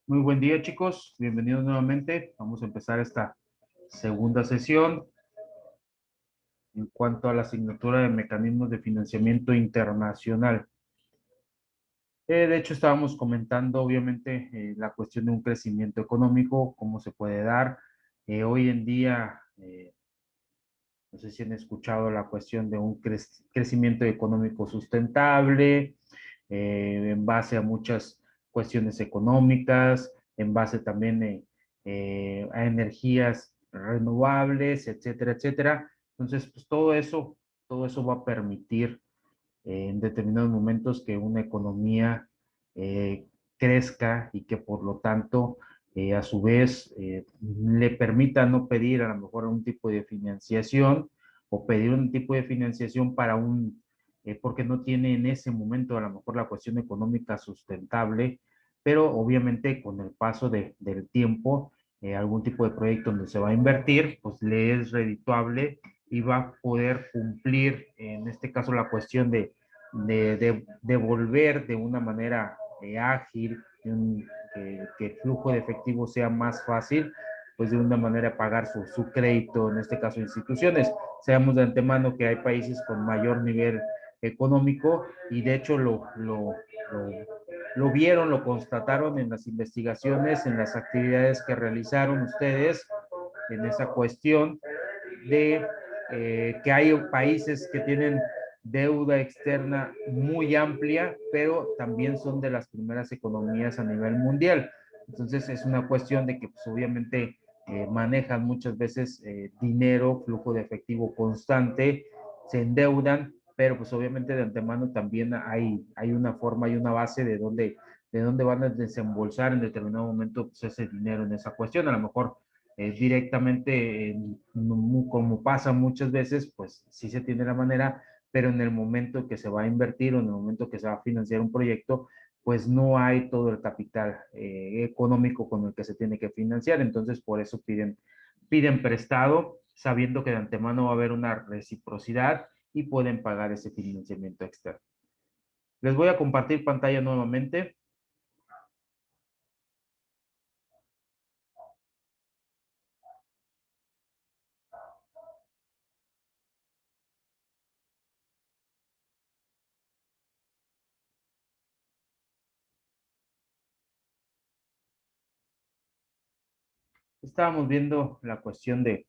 Muy buen día, chicos. Bienvenidos nuevamente. Vamos a empezar esta segunda sesión en cuanto a la asignatura de mecanismos de financiamiento internacional. De hecho, estábamos comentando, obviamente, la cuestión de un crecimiento económico, cómo se puede dar. Hoy en día, no sé si han escuchado la cuestión de un crecimiento económico sustentable, en base a muchas cuestiones económicas, en base también a energías renovables, etcétera, etcétera. Entonces, pues todo eso va a permitir en determinados momentos que una economía eh, crezca y que por lo tanto a su vez le permita no pedir a lo mejor un tipo de financiación o pedir un tipo de financiación para porque no tiene en ese momento a lo mejor la cuestión económica sustentable, pero obviamente con el paso del tiempo, algún tipo de proyecto donde se va a invertir, pues le es redituable y va a poder cumplir, en este caso, la cuestión de devolver de una manera ágil, que el flujo de efectivo sea más fácil, pues de una manera pagar su crédito, en este caso instituciones. Sabemos de antemano que hay países con mayor nivel económico y de hecho lo vieron, lo constataron en las investigaciones, en las actividades que realizaron ustedes en esa cuestión de que hay países que tienen deuda externa muy amplia, pero también son de las primeras economías a nivel mundial. Entonces es una cuestión de que pues, obviamente manejan muchas veces dinero, flujo de efectivo constante, se endeudan, pero pues obviamente de antemano también hay una forma, hay una base de dónde van a desembolsar en determinado momento pues, ese dinero en esa cuestión. A lo mejor directamente, como pasa muchas veces, pues sí se tiene la manera, pero en el momento que se va a invertir o en el momento que se va a financiar un proyecto, pues no hay todo el capital económico con el que se tiene que financiar. Entonces, por eso piden prestado, sabiendo que de antemano va a haber una reciprocidad y pueden pagar ese financiamiento externo. Les voy a compartir pantalla nuevamente. Estábamos viendo la cuestión del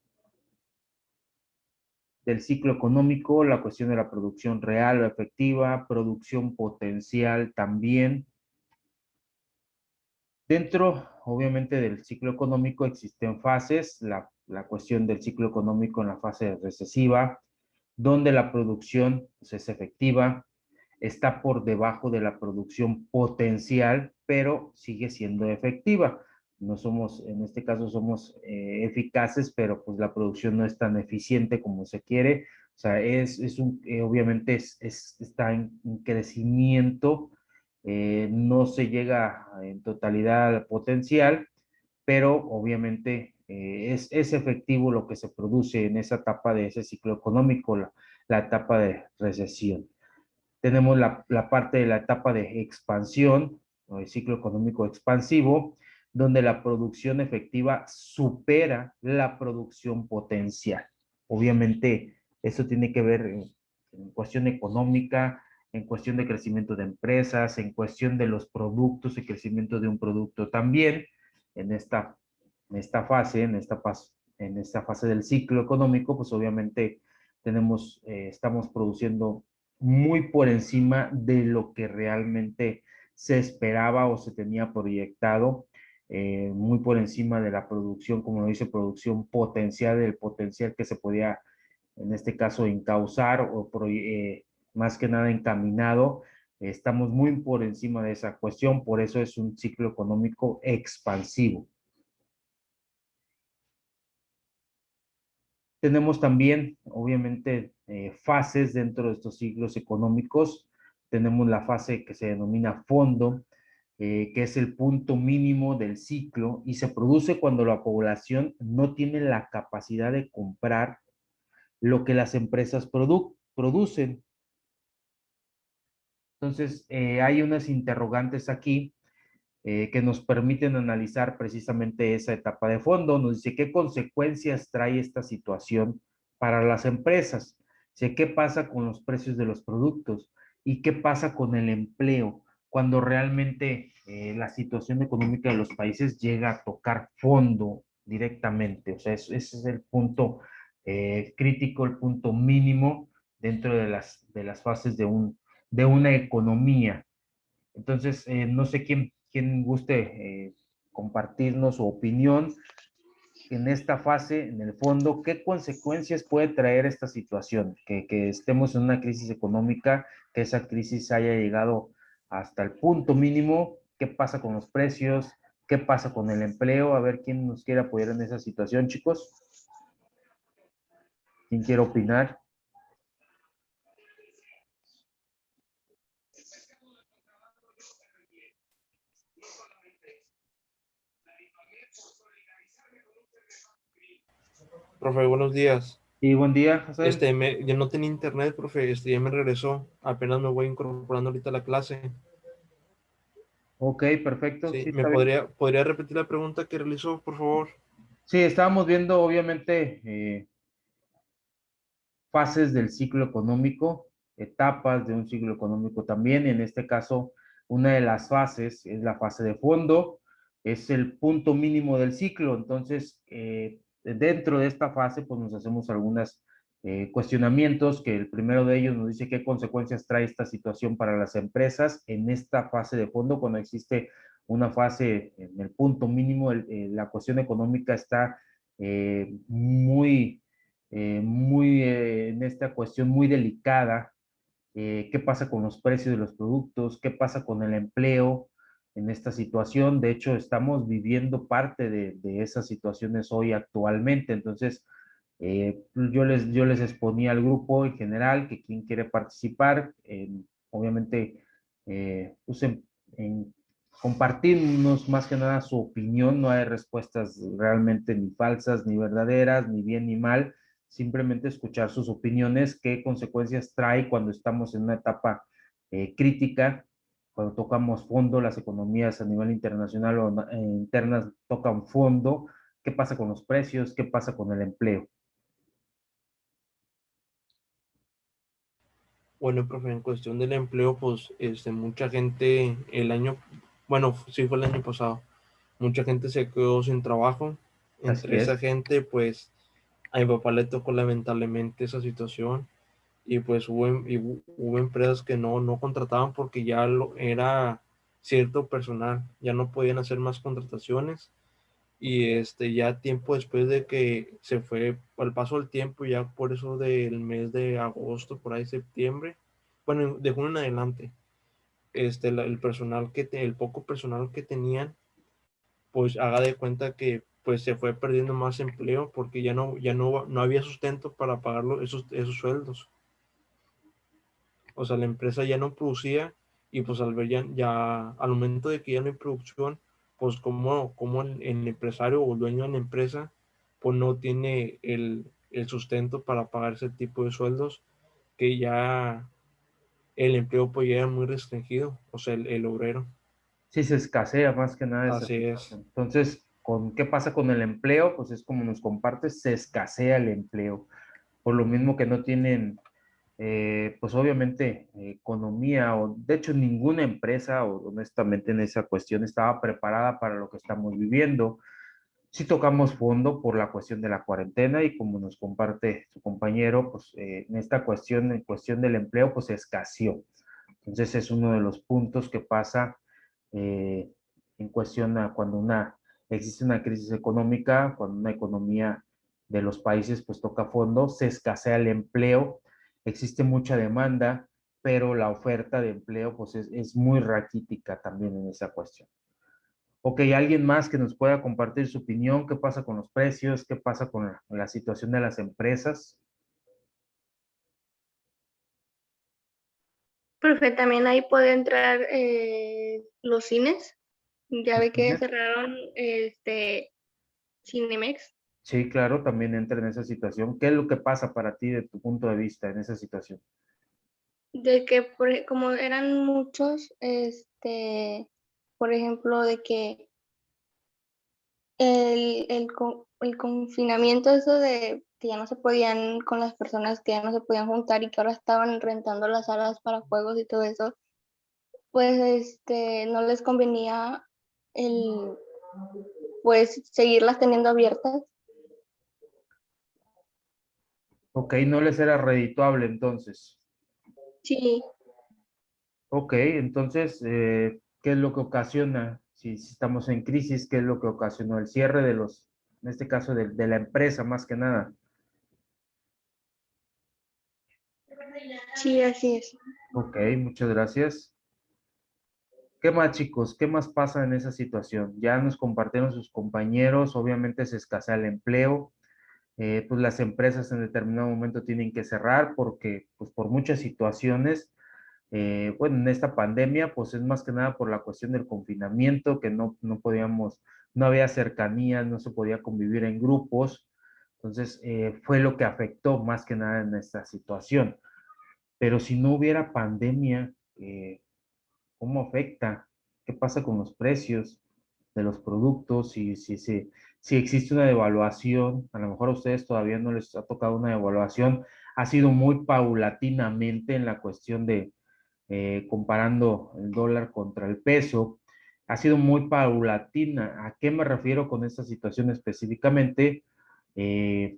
ciclo económico, la cuestión de la producción real o efectiva, producción potencial también. Dentro, obviamente, del ciclo económico existen fases, la cuestión del ciclo económico en la fase recesiva, donde la producción pues, es efectiva, está por debajo de la producción potencial, pero sigue siendo efectiva. No somos, en este caso somos eficaces, pero pues la producción no es tan eficiente como se quiere. O sea, obviamente está en crecimiento, no se llega en totalidad al potencial, pero obviamente es efectivo lo que se produce en esa etapa de ese ciclo económico, la etapa de recesión. Tenemos la parte de la etapa de expansión, o el ciclo económico expansivo, donde la producción efectiva supera la producción potencial. Obviamente, eso tiene que ver en cuestión económica, en cuestión de crecimiento de empresas, en cuestión de los productos y crecimiento de un producto también, en esta, en esta fase, en esta fase del ciclo económico, pues obviamente estamos produciendo muy por encima de lo que realmente se esperaba o se tenía proyectado, muy por encima de la producción, como lo dice, producción potencial, del potencial que se podía, en este caso, encauzar más que nada encaminado. Estamos muy por encima de esa cuestión, por eso es un ciclo económico expansivo. Tenemos también, obviamente, fases dentro de estos ciclos económicos. Tenemos la fase que se denomina fondo, que es el punto mínimo del ciclo y se produce cuando la población no tiene la capacidad de comprar lo que las empresas producen. Entonces, hay unas interrogantes aquí que nos permiten analizar precisamente esa etapa de fondo. Nos dice qué consecuencias trae esta situación para las empresas. Dice qué pasa con los precios de los productos y qué pasa con el empleo cuando realmente la situación económica de los países llega a tocar fondo directamente. O sea, ese es el punto crítico, el punto mínimo dentro de las fases de una economía. Entonces, no sé quién guste compartirnos su opinión en esta fase, en el fondo, qué consecuencias puede traer esta situación, que estemos en una crisis económica, que esa crisis haya llegado hasta el punto mínimo, qué pasa con los precios, qué pasa con el empleo, a ver quién nos quiere apoyar en esa situación, chicos, quién quiere opinar. Profe, buenos días. Y buen día, José. Ya no tenía internet, profe, ya me regresó. Apenas me voy incorporando ahorita a la clase. Ok, perfecto, Sí, sí, está bien. podría repetir la pregunta que realizó, por favor? Sí, estábamos viendo, obviamente, fases del ciclo económico, etapas de un ciclo económico también. En este caso, una de las fases es la fase de fondo, es el punto mínimo del ciclo. Entonces, dentro de esta fase, pues nos hacemos algunos cuestionamientos, que el primero de ellos nos dice qué consecuencias trae esta situación para las empresas en esta fase de fondo, cuando existe una fase en el punto mínimo, la cuestión económica está en esta cuestión muy delicada. ¿Qué pasa con los precios de los productos? ¿Qué pasa con el empleo en esta situación? De hecho, estamos viviendo parte de esas situaciones hoy actualmente. Entonces, yo les exponía al grupo en general que quien quiere participar, obviamente, pues en compartirnos más que nada su opinión. No hay respuestas realmente ni falsas, ni verdaderas, ni bien ni mal. Simplemente escuchar sus opiniones, qué consecuencias trae cuando estamos en una etapa crítica, cuando tocamos fondo, las economías a nivel internacional o internas tocan fondo, qué pasa con los precios, qué pasa con el empleo. Bueno, profe, en cuestión del empleo, pues mucha gente bueno, sí fue el año pasado, mucha gente se quedó sin trabajo. Así Entre esa es. gente, pues a mi papá le tocó lamentablemente esa situación y pues hubo empresas que no contrataban porque era cierto personal, ya no podían hacer más contrataciones y ya tiempo después de que se fue al paso del tiempo, ya por eso del mes de agosto, por ahí septiembre, bueno, de junio en adelante, el poco personal que tenían, pues haga de cuenta que pues se fue perdiendo más empleo porque no había sustento para pagar esos sueldos. O sea, la empresa ya no producía y pues al ver al momento de que ya no hay producción, pues como el empresario o el dueño de la empresa, pues no tiene el sustento para pagar ese tipo de sueldos, que ya el empleo pues ya era muy restringido, o sea, el obrero. Sí, se escasea más que nada esa Así es. situación. Entonces, ¿qué pasa con el empleo? Pues es como nos compartes, se escasea el empleo. Por lo mismo que no tienen, pues obviamente, economía, o de hecho ninguna empresa, o honestamente en esa cuestión, estaba preparada para lo que estamos viviendo. Sí tocamos fondo por la cuestión de la cuarentena y como nos comparte su compañero, pues en esta cuestión, en cuestión del empleo, pues escaseó. Entonces es uno de los puntos que pasa eh, en cuestión a cuando existe una crisis económica, cuando una economía de los países pues toca fondo, se escasea el empleo, existe mucha demanda, pero la oferta de empleo pues es muy raquítica también en esa cuestión. Ok, alguien más que nos pueda compartir su opinión, qué pasa con los precios, qué pasa con la situación de las empresas. Profe, también ahí puede entrar los cines. Ya ¿Los ve que cines? cerraron Cinemex. Sí, claro, también entra en esa situación. ¿Qué es lo que pasa para ti de tu punto de vista en esa situación? De que como eran muchos, por ejemplo, de que el confinamiento, eso de que ya no se podían con las personas, que ya no se podían juntar y que ahora estaban rentando las salas para juegos y todo eso, pues no les convenía el pues seguirlas teniendo abiertas. Ok, no les era redituable entonces. Sí, Ok, entonces, ¿qué es lo que ocasiona? Si estamos en crisis, ¿qué es lo que ocasionó el cierre de los, en este caso, de la empresa más que nada? sí, así es. Ok, muchas gracias. ¿Qué más, chicos? ¿Qué más pasa en esa situación? Ya nos compartieron sus compañeros, obviamente se escasea el empleo, pues las empresas en determinado momento tienen que cerrar porque, pues por muchas situaciones, bueno, en esta pandemia, pues es más que nada por la cuestión del confinamiento, que no podíamos, no había cercanía, no se podía convivir en grupos, entonces fue lo que afectó más que nada en esta situación. Pero si no hubiera pandemia, ¿cómo afecta? ¿Qué pasa con los precios de los productos? Si existe una devaluación, a lo mejor a ustedes todavía no les ha tocado una devaluación, ha sido muy paulatinamente en la cuestión de comparando el dólar contra el peso, ha sido muy paulatina. ¿A qué me refiero con esta situación específicamente? Eh,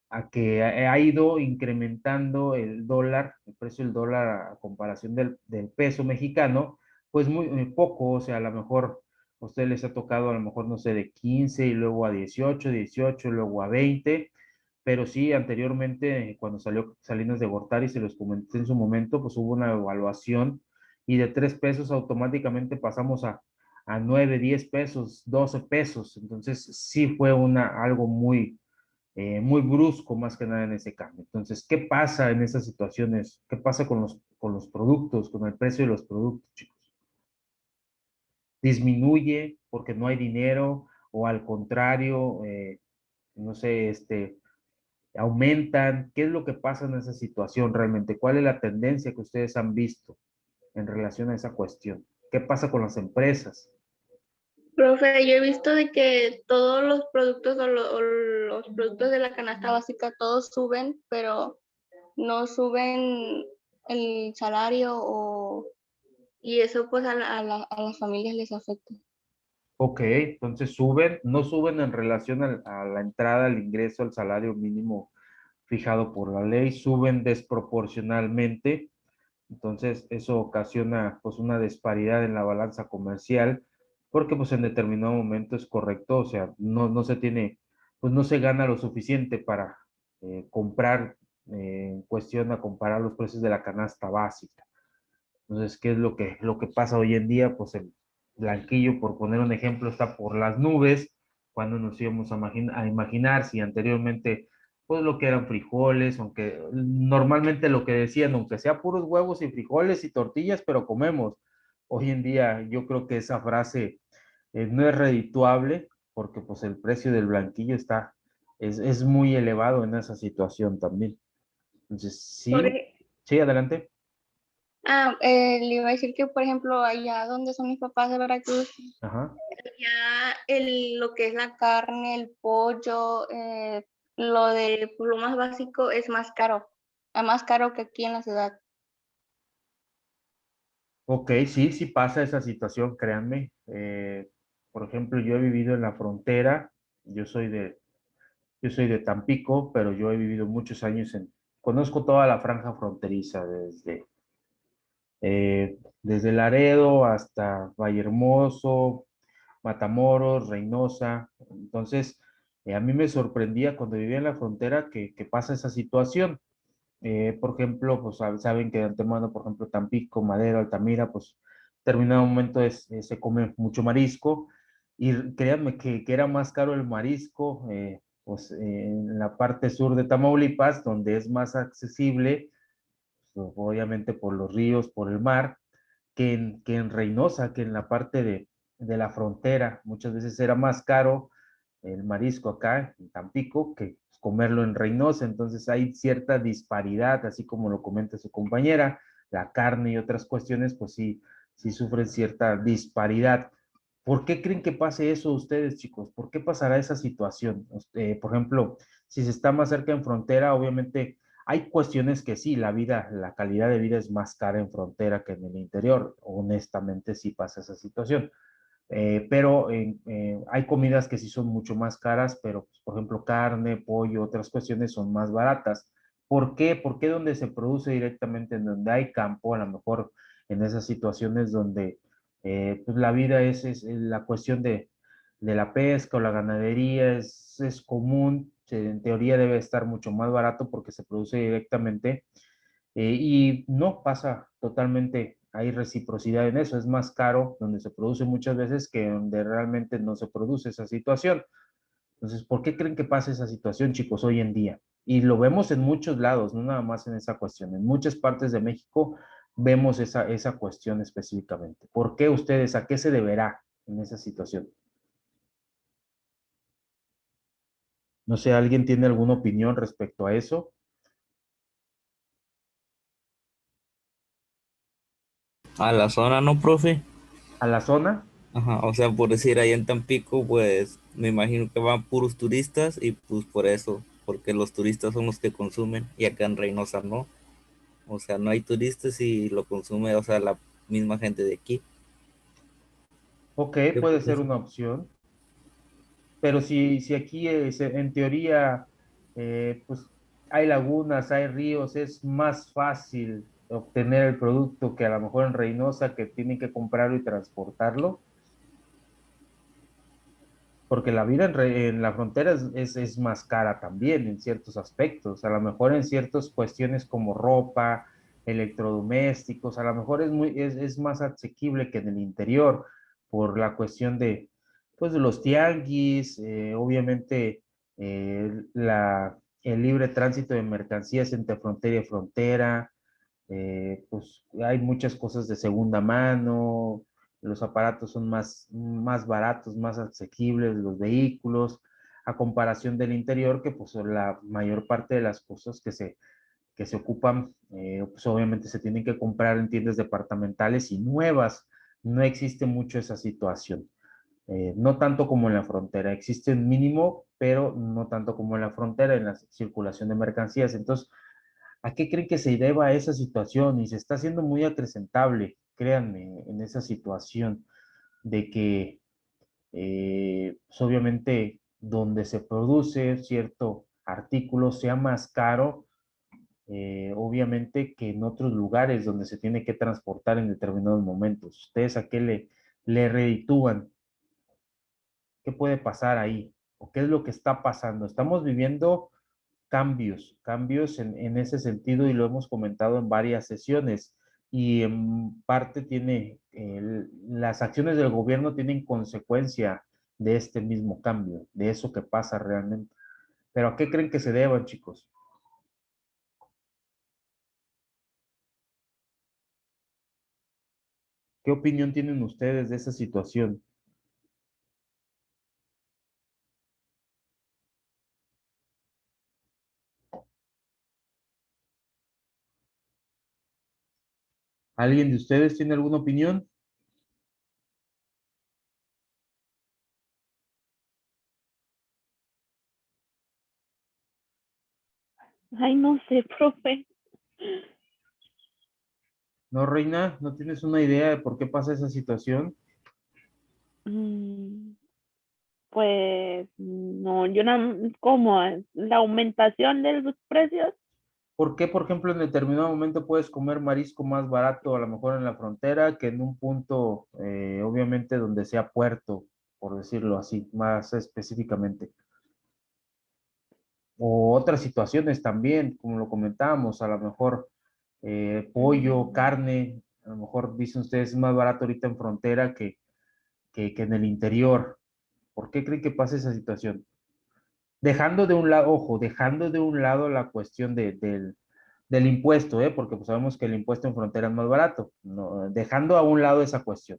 a que ha ido incrementando el dólar, el precio del dólar a comparación del peso mexicano, pues muy poco, o sea, a lo mejor a ustedes les ha tocado a lo mejor, no sé, de 15 y luego a 18, 18, luego a 20, pero sí, anteriormente, cuando salió Salinas de Gortari, se los comenté en su momento, pues hubo una evaluación y de 3 pesos automáticamente pasamos a 9, 10 pesos, 12 pesos, entonces sí fue algo muy brusco más que nada en ese cambio. Entonces, ¿qué pasa en esas situaciones? ¿Qué pasa con los productos, con el precio de los productos, chicos? ¿Disminuye porque no hay dinero o al contrario, no sé, aumentan? ¿Qué es lo que pasa en esa situación realmente? ¿Cuál es la tendencia que ustedes han visto en relación a esa cuestión? ¿Qué pasa con las empresas? Profe, yo he visto de que todos los productos o los productos de la canasta básica, todos suben, pero no suben el salario y eso pues a las familias les afecta. Ok, entonces suben, no suben en relación a la entrada, al ingreso, al salario mínimo fijado por la ley, suben desproporcionalmente, entonces eso ocasiona pues una disparidad en la balanza comercial, porque pues en determinado momento es correcto, o sea, no se tiene, pues no se gana lo suficiente para comprar en cuestión a comparar los precios de la canasta básica. Entonces, ¿qué es lo que pasa hoy en día? Pues el blanquillo, por poner un ejemplo, está por las nubes. Cuando nos íbamos a imaginar si anteriormente, pues lo que eran frijoles, aunque normalmente lo que decían, aunque sea puros huevos y frijoles y tortillas, pero comemos. Hoy en día yo creo que esa frase no es redituable porque pues el precio del blanquillo es muy elevado en esa situación también. Entonces, Por sí, ej- sí, adelante. Le iba a decir que, por ejemplo, allá donde son mis papás de Veracruz, Ajá. ya lo que es la carne, el pollo, lo de pues, lo más básico es más caro que aquí en la ciudad. Ok, sí, sí pasa esa situación, créanme. Por ejemplo, yo he vivido en la frontera, yo soy yo soy de Tampico, pero yo he vivido muchos años conozco toda la franja fronteriza, desde Laredo hasta Vallehermoso, Matamoros, Reynosa. Entonces, a mí me sorprendía cuando vivía en la frontera que pasa esa situación. Por ejemplo, pues saben que de antemano, por ejemplo, Tampico, Madero, Altamira, pues terminado un momento se come mucho marisco y créanme que era más caro el marisco, pues en la parte sur de Tamaulipas, donde es más accesible, pues, obviamente por los ríos, por el mar, que en Reynosa, que en la parte de la frontera. Muchas veces era más caro el marisco acá en Tampico que comerlo en Reynosa, entonces hay cierta disparidad, así como lo comenta su compañera, la carne y otras cuestiones, pues sí, sí sufren cierta disparidad. ¿Por qué creen que pase eso ustedes, chicos? ¿Por qué pasará esa situación? Por ejemplo, si se está más cerca en frontera, obviamente hay cuestiones que sí, la vida, la calidad de vida es más cara en frontera que en el interior. Honestamente, sí pasa esa situación. Pero hay comidas que sí son mucho más caras, pero pues, por ejemplo carne, pollo, otras cuestiones son más baratas. ¿Por qué? Porque donde se produce directamente, en donde hay campo, a lo mejor en esas situaciones donde pues la vida es la cuestión de la pesca o la ganadería es común, en teoría debe estar mucho más barato porque se produce directamente y no pasa totalmente, hay reciprocidad en eso, es más caro donde se produce muchas veces que donde realmente no se produce esa situación. Entonces, ¿por qué creen que pasa esa situación, chicos, hoy en día? Y lo vemos en muchos lados, no nada más en esa cuestión. En muchas partes de México vemos esa cuestión específicamente. ¿Por qué ustedes, a qué se deberá en esa situación? No sé, ¿alguien tiene alguna opinión respecto a eso? A la zona, ¿no, profe? ¿A la zona? Ajá, o sea, por decir, ahí en Tampico, pues me imagino que van puros turistas y pues por eso, porque los turistas son los que consumen y acá en Reynosa no. O sea, no hay turistas y lo consume, o sea, la misma gente de aquí. Ok, ¿Qué puede ser piensa? una opción. Pero si aquí en teoría pues hay lagunas, hay ríos, es más fácil obtener el producto que a lo mejor en Reynosa que tienen que comprarlo y transportarlo, porque la vida en la frontera es más cara también en ciertos aspectos, a lo mejor en ciertas cuestiones como ropa, electrodomésticos, a lo mejor es más asequible que en el interior por la cuestión pues, de los tianguis, obviamente el libre tránsito de mercancías entre frontera y frontera, pues hay muchas cosas de segunda mano, los aparatos son más baratos, más asequibles, los vehículos, a comparación del interior, que pues son la mayor parte de las cosas que se ocupan, pues obviamente se tienen que comprar en tiendas departamentales y nuevas. No existe mucho esa situación. No tanto como en la frontera, existe un mínimo, pero no tanto como en la frontera, en la circulación de mercancías. Entonces, ¿a qué creen que se deba esa situación? Y se está haciendo muy acrecentable, créanme, en esa situación de que, pues obviamente, donde se produce cierto artículo sea más caro, obviamente, que en otros lugares donde se tiene que transportar en determinados momentos. ¿Ustedes a qué le reditúan? ¿Qué puede pasar ahí? ¿O qué es lo que está pasando? Estamos viviendo cambios en ese sentido y lo hemos comentado en varias sesiones y en parte las acciones del gobierno tienen consecuencia de este mismo cambio, de eso que pasa realmente. Pero ¿a qué creen que se deban, chicos? ¿Qué opinión tienen ustedes de esa situación? ¿Alguien de ustedes tiene alguna opinión? Ay, no sé, profe. ¿No, Reina? ¿No tienes una idea de por qué pasa esa situación? Mm, Pues no, yo no, como la aumentación de los precios. ¿Por qué, por ejemplo, en determinado momento puedes comer marisco más barato, a lo mejor en la frontera, que en un punto, obviamente, donde sea puerto, por decirlo así, más específicamente? O otras situaciones también, como lo comentábamos, a lo mejor pollo, carne, a lo mejor dicen ustedes es más barato ahorita en frontera que en el interior. ¿Por qué creen que pasa esa situación? Dejando de un lado, ojo, dejando de un lado la cuestión del impuesto, ¿eh? Porque pues sabemos que el impuesto en frontera es más barato, no, dejando a un lado esa cuestión.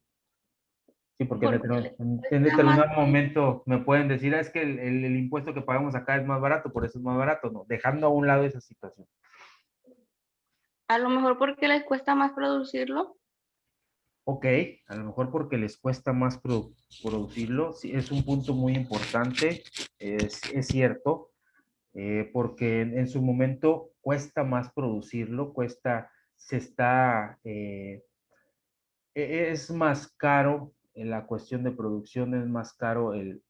Sí, porque en Porque determinado, en está más, determinado momento me pueden decir, "Ah, es que el impuesto que pagamos acá es más barato, por eso es más barato", no, dejando a un lado esa situación. a lo mejor porque les cuesta más producirlo. Ok, a lo mejor porque les cuesta más producirlo, sí, es un punto muy importante, es cierto, porque en su momento cuesta más producirlo, se está, es más caro en la cuestión de producción, es más caro el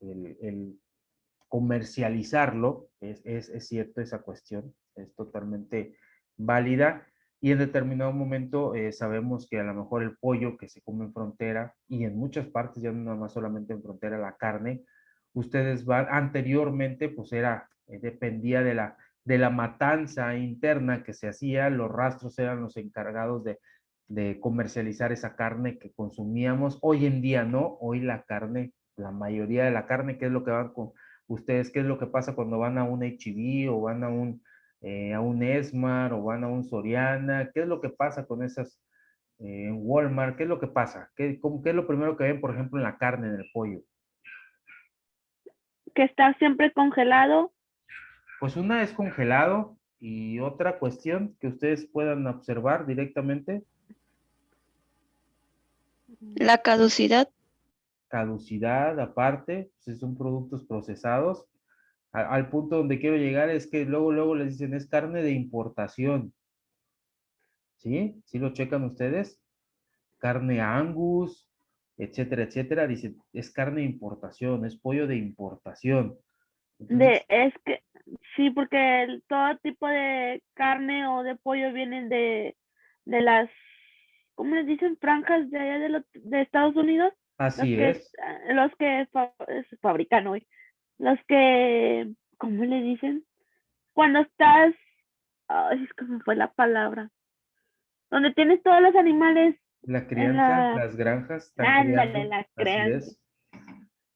comercializarlo, es cierto esa cuestión, es totalmente válida. Y en determinado momento sabemos que a lo mejor el pollo que se come en frontera y en muchas partes, ya no más solamente en frontera, la carne, ustedes van, anteriormente pues dependía de la matanza interna que se hacía, los rastros eran los encargados de comercializar esa carne que consumíamos. Hoy en día no, hoy la carne, la mayoría de la carne, ¿qué es lo que van con ustedes? ¿Qué es lo que pasa cuando van a un H-E-B o van a un Esmar o van a un Soriana? ¿Qué es lo que pasa con esas en Walmart? ¿Qué es lo que pasa? ¿Qué es lo primero que ven, por ejemplo, en la carne, en el pollo? Que está siempre congelado. Pues una es congelado y otra cuestión que ustedes puedan observar directamente, La caducidad. caducidad aparte, pues son productos procesados. Al punto donde quiero llegar es que luego les dicen es carne de importación. ¿Sí? ¿Sí lo checan ustedes? Carne Angus, etcétera, etcétera. Dicen, es carne de importación, es pollo de importación. Entonces, Es que sí, porque todo tipo de carne o de pollo vienen de las, ¿cómo les dicen? Franjas de allá de Estados Unidos, así es. los que fabrican hoy, los que, ¿cómo le dicen? Cuando estás, ay, es que me fue la palabra, donde tienes todos los animales La en crianza, la, las granjas están ándale, criando, la así crean, es.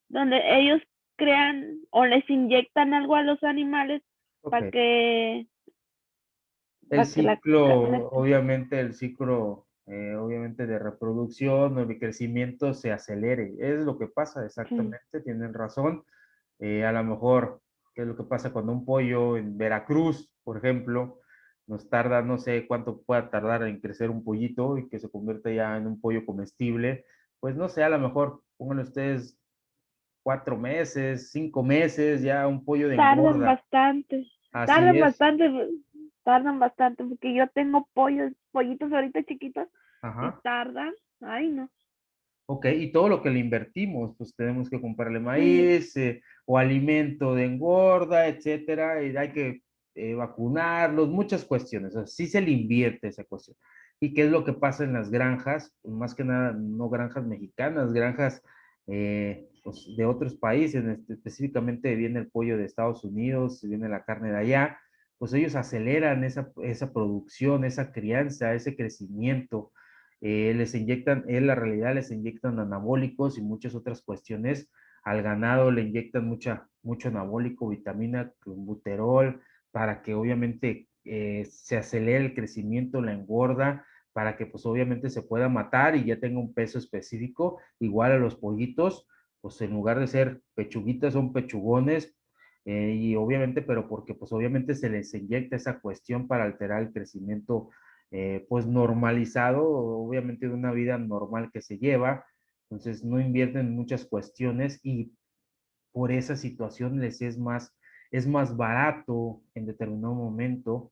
donde ellos crean o les inyectan algo a los animales Ok. para que El la carne ciclo, obviamente, obviamente de reproducción o de crecimiento se acelere. Es lo que pasa sí, exactamente, tienen razón. A lo mejor, ¿qué es lo que pasa cuando un pollo en Veracruz, por ejemplo, nos tarda, no sé cuánto pueda tardar en crecer un pollito y que se convierta ya en un pollo comestible? Pues no sé, a lo mejor, pónganle ustedes 4 meses, 5 meses, ya un pollo de tardan engorda. bastante, Así tardan es. bastante, tardan bastante, porque yo tengo pollitos ahorita chiquitos y Ajá. tardan, ay no, Ok, y todo lo que le invertimos, pues tenemos que comprarle sí, maíz o alimento de engorda, etcétera, y hay que vacunarlos, muchas cuestiones. O sea, sí se le invierte esa cuestión. ¿Y qué es lo que pasa en las granjas? Pues más que nada, no granjas mexicanas, granjas pues, de otros países, específicamente viene el pollo de Estados Unidos, viene la carne de allá, pues ellos aceleran esa producción, esa crianza, ese crecimiento, les inyectan, en la realidad les inyectan anabólicos y muchas otras cuestiones. Al ganado le inyectan mucho anabólico, vitamina, clenbuterol, para que obviamente se acelere el crecimiento, la engorda, para que pues obviamente se pueda matar y ya tenga un peso específico, igual a los pollitos, pues en lugar de ser pechuguitas son pechugones, y obviamente, pero porque pues obviamente se les inyecta esa cuestión para alterar el crecimiento pues normalizado, obviamente de una vida normal que se lleva, entonces no invierten en muchas cuestiones y por esa situación es más barato en determinado momento,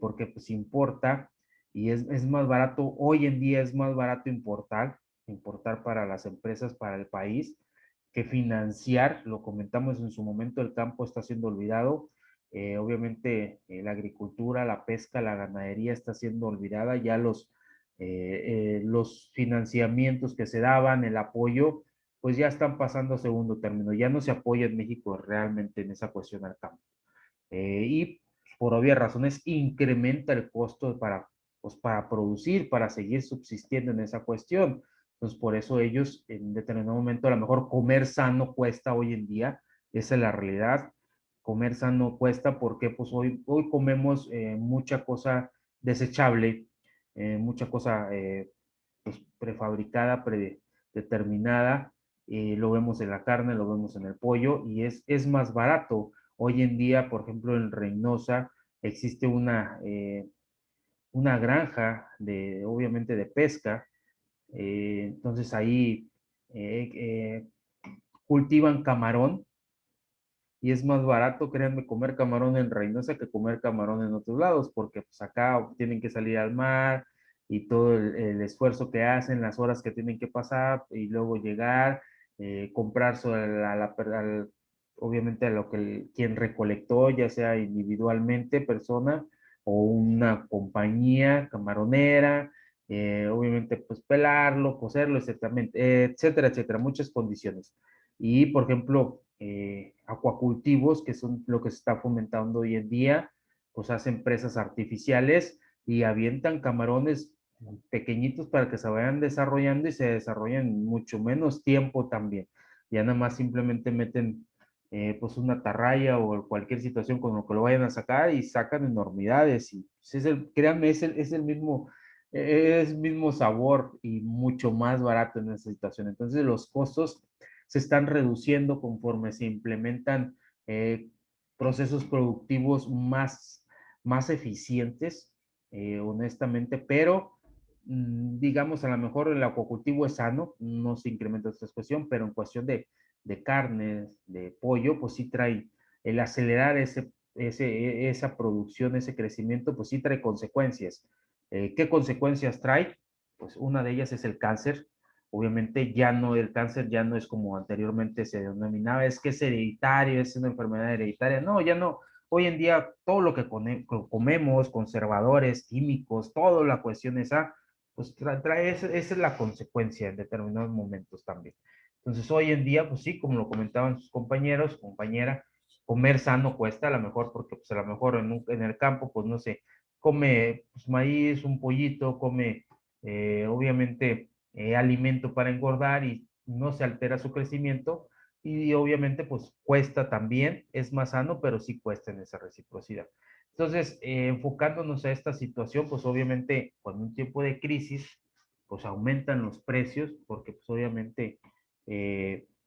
porque pues importa y es más barato, hoy en día es más barato importar para las empresas, para el país, que financiar, lo comentamos en su momento, el campo está siendo olvidado, obviamente la agricultura, la pesca, la ganadería está siendo olvidada, ya los financiamientos que se daban, el apoyo, pues ya están pasando a segundo término, ya no se apoya en México realmente en esa cuestión al campo. Y por obvias razones incrementa el costo pues, para producir, para seguir subsistiendo en esa cuestión. Entonces, por eso ellos en determinado momento, a lo mejor comer sano cuesta hoy en día, esa es la realidad. Comer sano cuesta porque pues hoy comemos mucha cosa desechable, mucha cosa pues, prefabricada, predeterminada, lo vemos en la carne, lo vemos en el pollo y es más barato. Hoy en día, por ejemplo, en Reynosa existe una granja obviamente de pesca, Entonces ahí eh, eh, cultivan camarón y es más barato, créanme, comer camarón en Reynosa que comer camarón en otros lados, porque pues acá tienen que salir al mar y todo el esfuerzo que hacen, las horas que tienen que pasar y luego llegar, comprar sobre obviamente a lo que quien recolectó, ya sea individualmente, persona o una compañía camaronera, obviamente pues pelarlo, cocerlo, etcétera, etcétera, muchas condiciones. Y, por ejemplo, acuacultivos, que son lo que se está fomentando hoy en día, pues hacen presas artificiales y avientan camarones pequeñitos para que se vayan desarrollando y se desarrollen en mucho menos tiempo también. Ya nada más simplemente meten pues una atarraya o cualquier situación con lo que lo vayan a sacar y sacan enormidades. Y pues, créanme, es el mismo sabor y mucho más barato en esa situación. Entonces los costos se están reduciendo conforme se implementan eh, procesos productivos más eficientes, honestamente, pero digamos, a lo mejor el acuacultivo es sano, no se incrementa esta cuestión, pero en cuestión de carnes, de pollo, pues sí trae el acelerar esa producción, ese crecimiento, pues sí trae consecuencias. ¿Qué consecuencias trae? Pues una de ellas es el cáncer. Obviamente ya no, el cáncer ya no es como anteriormente se denominaba, es que es hereditario, es una enfermedad hereditaria. No, ya no. Hoy en día todo lo que comemos, conservadores, químicos, toda la cuestión esa, pues esa es la consecuencia en determinados momentos también. Entonces hoy en día, pues sí, como lo comentaban sus compañeros, compañera, comer sano cuesta a lo mejor, porque pues a lo mejor en el campo, pues no sé, come pues, maíz, un pollito, come obviamente alimento para engordar y no se altera su crecimiento y obviamente pues cuesta también, es más sano, pero sí cuesta en esa reciprocidad. Entonces, enfocándonos a esta situación, pues obviamente cuando un tiempo de crisis, pues aumentan los precios, porque pues obviamente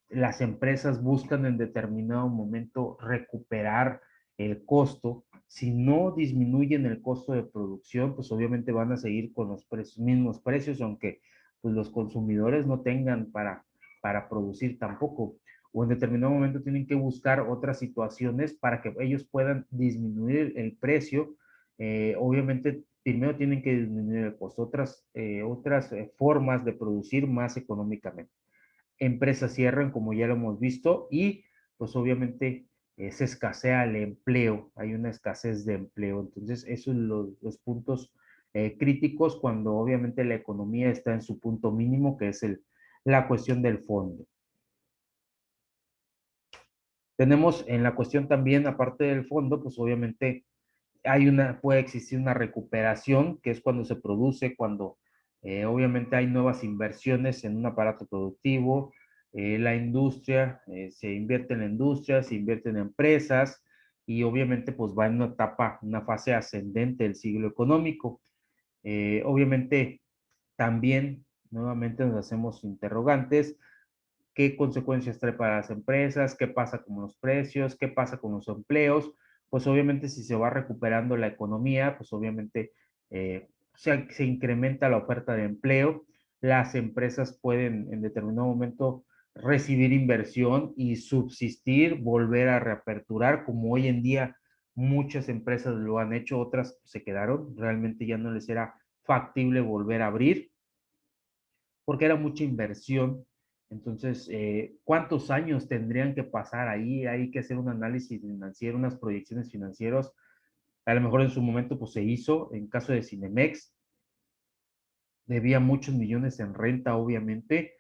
las empresas buscan en determinado momento recuperar el costo. Si no disminuyen el costo de producción, pues obviamente van a seguir con los mismos precios, aunque pues los consumidores no tengan para producir tampoco. O en determinado momento tienen que buscar otras situaciones para que ellos puedan disminuir el precio. Obviamente, primero tienen que disminuir el costo, otras formas de producir más económicamente. Empresas cierran, como ya lo hemos visto, y pues obviamente se escasea el empleo, hay una escasez de empleo. Entonces, esos son los puntos críticos cuando obviamente la economía está en su punto mínimo, que es la cuestión del fondo. Tenemos en la cuestión también, aparte del fondo, pues obviamente puede existir una recuperación, que es cuando se produce, cuando obviamente hay nuevas inversiones en un aparato productivo, la industria, se invierte en la industria, se invierte en empresas y obviamente pues va en una etapa, una fase ascendente del siglo económico. Obviamente también nuevamente nos hacemos interrogantes, qué consecuencias trae para las empresas, qué pasa con los precios, qué pasa con los empleos. Pues obviamente si se va recuperando la economía, pues obviamente se incrementa la oferta de empleo, las empresas pueden en determinado momento recibir inversión y subsistir, volver a reaperturar, como hoy en día muchas empresas lo han hecho, otras se quedaron, realmente ya no les era factible volver a abrir porque era mucha inversión. Entonces, ¿cuántos años tendrían que pasar ahí? Hay que hacer un análisis financiero, unas proyecciones financieras. A lo mejor en su momento pues se hizo, en caso de Cinemex, debía muchos millones en renta, obviamente,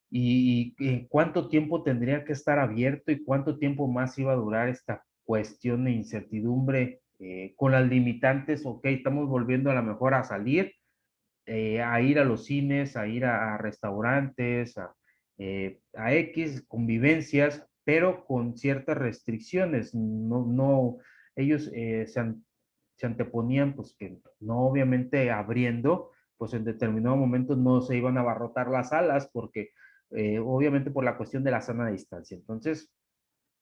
y cuánto tiempo tendría que estar abierto y cuánto tiempo más iba a durar esta cuestión de incertidumbre con las limitantes, ok, estamos volviendo a lo mejor a salir, a ir a los cines, a ir a restaurantes, a X convivencias, pero con ciertas restricciones. No, no, ellos se anteponían, pues que no obviamente abriendo, pues en determinado momento no se iban a abarrotar las salas, porque obviamente por la cuestión de la sana distancia. Entonces,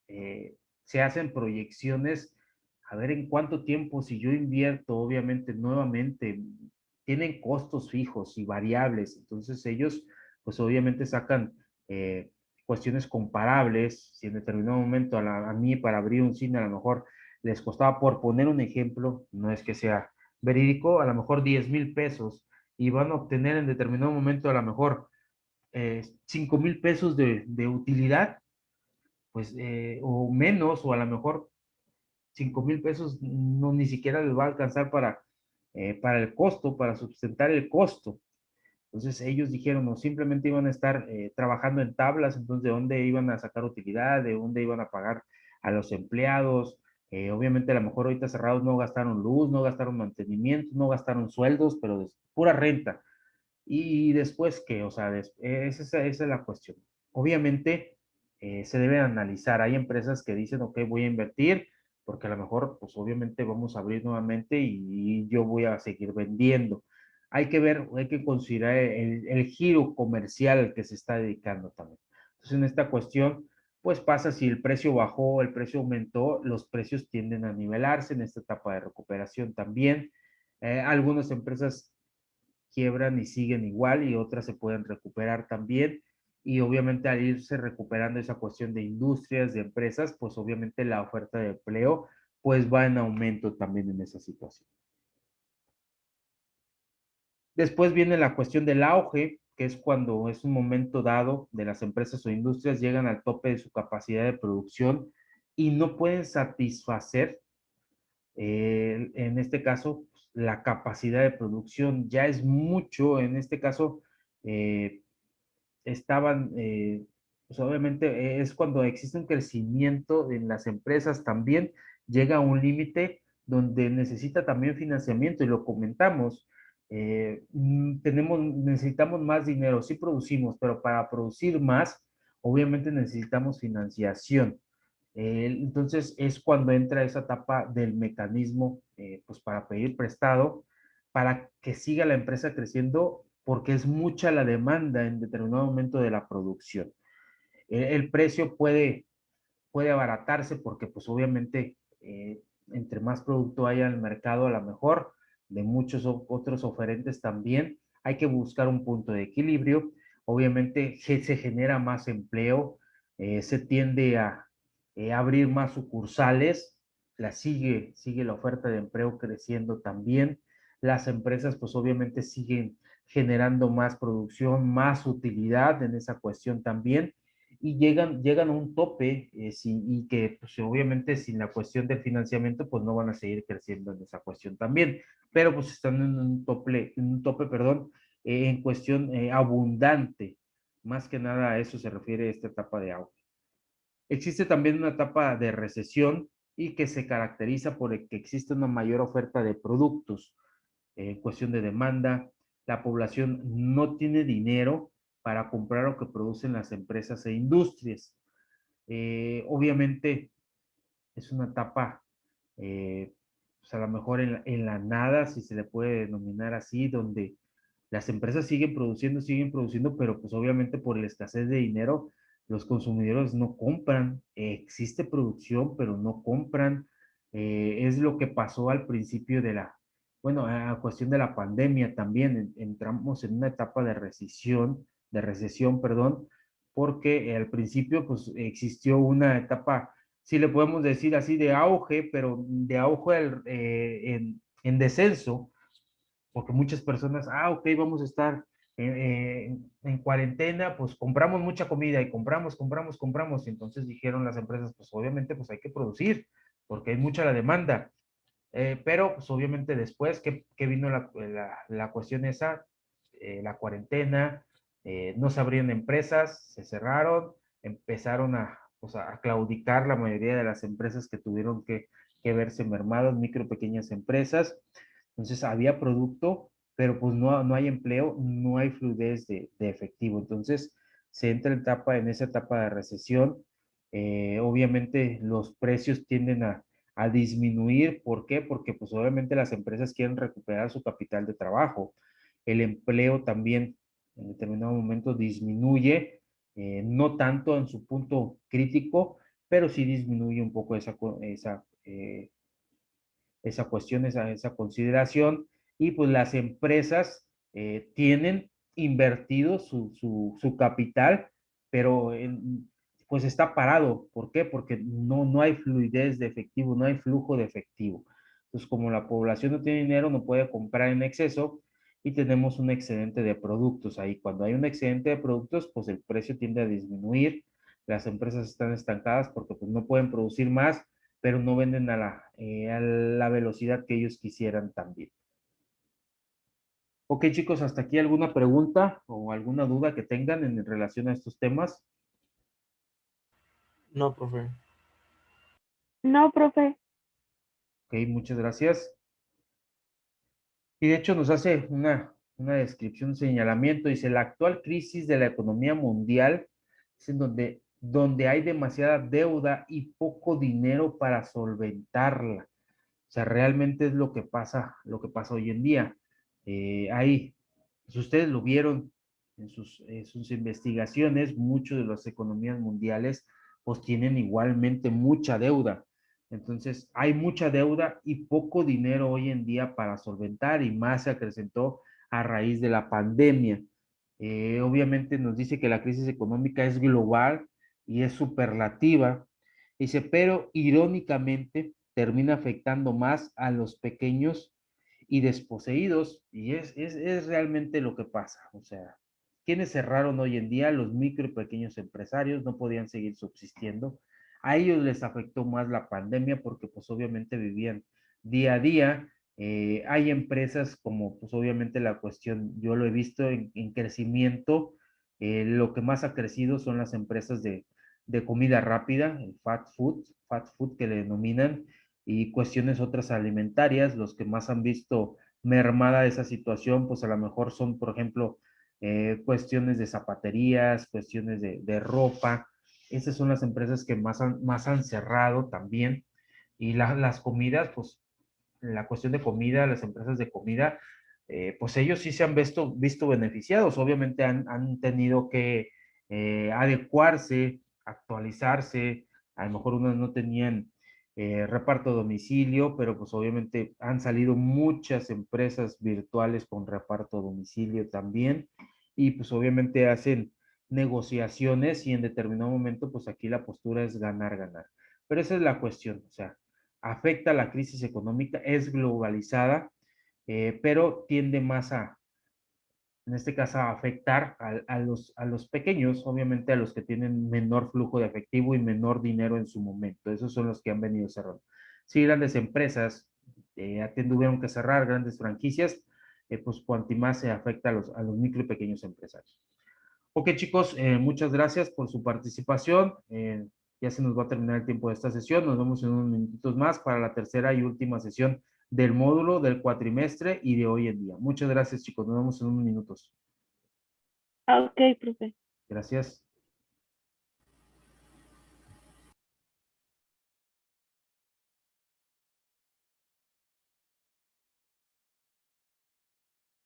se hacen proyecciones a ver en cuánto tiempo, si yo invierto, obviamente, nuevamente tienen costos fijos y variables, entonces ellos pues obviamente sacan cuestiones comparables. Si en determinado momento a mí para abrir un cine a lo mejor les costaba, por poner un ejemplo, no es que sea verídico, a lo mejor 10,000 pesos, y van a obtener en determinado momento a lo mejor 5,000 pesos de utilidad, pues, o menos, o a lo mejor 5,000 pesos no ni siquiera les va a alcanzar para el costo, para sustentar el costo. Entonces ellos dijeron, no, simplemente iban a estar trabajando en tablas, entonces de dónde iban a sacar utilidad, de dónde iban a pagar a los empleados. Obviamente a lo mejor ahorita cerrados no gastaron luz, no gastaron mantenimiento, no gastaron sueldos, pero es pura renta. Y después, ¿qué? O sea, esa es la cuestión. Obviamente, se debe analizar. Hay empresas que dicen, ok, voy a invertir, porque a lo mejor, pues obviamente vamos a abrir nuevamente y yo voy a seguir vendiendo. Hay que ver, hay que considerar el giro comercial que se está dedicando también. Entonces, en esta cuestión, pues pasa si el precio bajó, el precio aumentó, los precios tienden a nivelarse en esta etapa de recuperación también. Algunas empresas quiebran y siguen igual y otras se pueden recuperar también. Y obviamente al irse recuperando esa cuestión de industrias, de empresas, pues obviamente la oferta de empleo pues va en aumento también en esa situación. Después viene la cuestión del auge, que es cuando es un momento dado de las empresas o industrias llegan al tope de su capacidad de producción y no pueden satisfacer, en este caso, la capacidad de producción. Ya es mucho, en este caso, eh, estaban, pues obviamente es cuando existe un crecimiento en las empresas también, llega a un límite donde necesita también financiamiento y lo comentamos. Necesitamos más dinero, sí producimos, pero para producir más, obviamente necesitamos financiación. Entonces es cuando entra esa etapa del mecanismo, pues para pedir prestado, para que siga la empresa creciendo, porque es mucha la demanda en determinado momento de la producción. El precio puede abaratarse porque pues obviamente entre más producto haya en el mercado, a lo mejor de muchos otros oferentes también, hay que buscar un punto de equilibrio. Obviamente se genera más empleo, se tiende a abrir más sucursales, sigue la oferta de empleo creciendo también. Las empresas pues obviamente siguen generando más producción, más utilidad en esa cuestión también, y llegan a un tope, y que pues, obviamente sin la cuestión del financiamiento pues no van a seguir creciendo en esa cuestión también, pero pues están en un tope, perdón, en cuestión abundante. Más que nada a eso se refiere esta etapa de auge. Existe también una etapa de recesión y que se caracteriza por el que existe una mayor oferta de productos en cuestión de demanda. La población no tiene dinero para comprar lo que producen las empresas e industrias. Obviamente es una etapa, pues a lo mejor en la nada, si se le puede denominar así, donde las empresas siguen produciendo, pero pues obviamente por la escasez de dinero, los consumidores no compran. Existe producción, pero no compran. Es lo que pasó al principio bueno, a cuestión de la pandemia también. Entramos en una etapa de recesión, perdón, porque al principio pues existió una etapa, si le podemos decir así, de auge, pero de auge en descenso, porque muchas personas, ok, vamos a estar en cuarentena, pues compramos mucha comida y compramos, y entonces dijeron las empresas, pues obviamente pues hay que producir, porque hay mucha la demanda. Pero pues obviamente después que vino la cuestión esa, la cuarentena, no se abrieron empresas, se cerraron, empezaron pues, a claudicar la mayoría de las empresas que tuvieron que verse mermadas, micro, pequeñas empresas. Entonces había producto, pero pues no hay empleo, no hay fluidez de efectivo. Entonces se entra en esa etapa de recesión. Obviamente los precios tienden a disminuir. ¿Por qué? Porque pues obviamente las empresas quieren recuperar su capital de trabajo. El empleo también en determinado momento disminuye, no tanto en su punto crítico, pero sí disminuye un poco esa cuestión, esa consideración. y pues las empresas tienen invertido su capital, pero pues está parado. ¿Por qué? Porque no hay fluidez de efectivo, no hay flujo de efectivo. Entonces, como la población no tiene dinero, no puede comprar en exceso y tenemos un excedente de productos ahí. Cuando hay un excedente de productos, pues el precio tiende a disminuir, las empresas están estancadas porque pues no pueden producir más, pero no venden a la velocidad que ellos quisieran también. Ok, chicos, hasta aquí alguna pregunta o alguna duda que tengan en relación a estos temas. No, profe. No, profe. Ok, muchas gracias. Y de hecho nos hace una descripción, un señalamiento. Dice, la actual crisis de la economía mundial es en donde hay demasiada deuda y poco dinero para solventarla. O sea, realmente es lo que pasa hoy en día. Pues ustedes lo vieron en sus investigaciones, muchas de las economías mundiales pues tienen igualmente mucha deuda. Entonces, hay mucha deuda y poco dinero hoy en día para solventar y más se acrecentó a raíz de la pandemia. Obviamente nos dice que la crisis económica es global y es superlativa. Dice, pero irónicamente termina afectando más a los pequeños y desposeídos, y es realmente lo que pasa. O sea, ¿quiénes cerraron hoy en día? Los micro y pequeños empresarios no podían seguir subsistiendo. A ellos les afectó más la pandemia porque pues obviamente vivían día a día. Hay empresas como pues obviamente la cuestión, yo lo he visto en crecimiento, lo que más ha crecido son las empresas de comida rápida, el fast food que le denominan, y cuestiones otras alimentarias. Los que más han visto mermada esa situación, pues a lo mejor son, por ejemplo, cuestiones de zapaterías, cuestiones de ropa. Esas son las empresas que más han cerrado también. Y las comidas, pues la cuestión de comida, las empresas de comida, pues ellos sí se han visto beneficiados. Obviamente han tenido que adecuarse, actualizarse. A lo mejor unos no tenían reparto a domicilio, pero pues obviamente han salido muchas empresas virtuales con reparto a domicilio también. Y pues obviamente hacen negociaciones y en determinado momento, pues aquí la postura es ganar, ganar. Pero esa es la cuestión, o sea, afecta la crisis económica, es globalizada, pero tiende más en este caso, a afectar a los pequeños, obviamente a los que tienen menor flujo de efectivo y menor dinero en su momento. Esos son los que han venido cerrando. Sí, grandes empresas tuvieron que cerrar, grandes franquicias, pues cuanto más se afecta a los micro y pequeños empresarios. Ok, chicos, muchas gracias por su participación. Ya se nos va a terminar el tiempo de esta sesión. Nos vemos en unos minutitos más para la tercera y última sesión del módulo del cuatrimestre y de hoy en día. Muchas gracias, chicos. Nos vemos en unos minutos. Ok, profe. Gracias.